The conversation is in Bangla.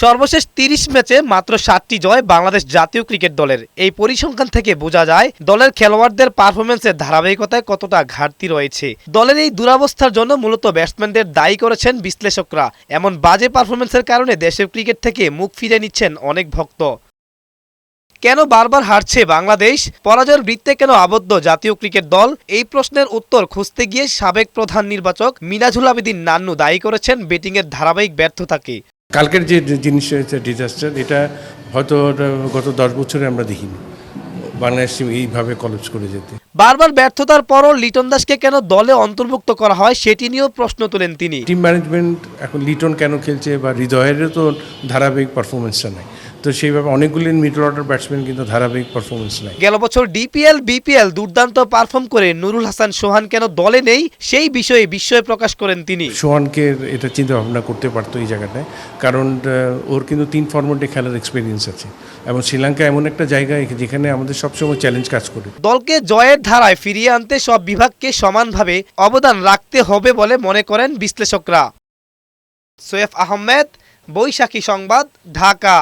সর্বশেষ ৩০ ম্যাচে মাত্র ৭টি জয় বাংলাদেশ জাতীয় ক্রিকেট দলের। এই পরিসংখ্যান থেকে বোঝা যায় দলের খেলোয়াড়দের পারফরম্যান্সের ধারাবাহিকতায় কতটা ঘাটতি রয়েছে। দলের এই দুরবস্থার জন্য মূলত ব্যাটসম্যানদের দায়ী করেছেন বিশ্লেষকরা। এমন বাজে পারফরম্যান্সের কারণে দেশের ক্রিকেট থেকে মুখ ফিরিয়ে নিচ্ছেন অনেক ভক্ত। কেন বারবার হারছে বাংলাদেশ? পরাজয়ের বৃত্তে কেন আবদ্ধ জাতীয় ক্রিকেট দল? এই প্রশ্নের উত্তর খুঁজতে গিয়ে সাবেক প্রধান নির্বাচক মিনাজুল আবেদীন নান্নু দায়ী করেছেন ব্যাটিংয়ের ধারাবাহিক ব্যর্থতাকে। কালকের যে জিনিসটা হচ্ছে ডিজাস্টার, এটা হয়তো গত 10 বছরে আমরা দেখিনি বাংলাদেশ টিম এইভাবে কলেপস করে যেতে। বারবার ব্যর্থতার পরও লিটন দাসকে কেন দলে অন্তর্ভুক্ত করা হয় সেটি নিয়েও প্রশ্ন তোলেন তিনি। টিম ম্যানেজমেন্ট এখন লিটন কেন খেলছে বা হৃদয়েরও তো ধারাবাহিক পারফরমেন্সটা নাই, তো সেইভাবে অনেকগুলি মিডল অর্ডার ব্যাটসম্যান কিন্তু ধারাবাহিক পারফরমেন্স নাই। গেল বছর ডিপিএল বিপিএল দুর্দান্ত পারফর্ম করে নুরুল হাসান সোহান কেন দলে নেই সেই বিষয়ে বিস্ময় প্রকাশ করেন তিনি। সোহানকে এটা চিন্তা ভাবনা করতে পারতো এই জায়গাটায়, কারণ ওর কিন্তু 3 ফরম্যাটে খেলার এক্সপিরিয়েন্স আছে এবং শ্রীলঙ্কা এমন একটা জায়গায় যেখানে আমাদের সবসময় চ্যালেঞ্জ কাজ করে। দলকে জয়ের ধারায় ফিরিয়ে আনতে সব বিভাগকে সমানভাবে অবদান রাখতে হবে বলে মনে করেন বিশ্লেষকরা। সৈয়দ আহমেদ, বৈশাখী সংবাদ, ঢাকা।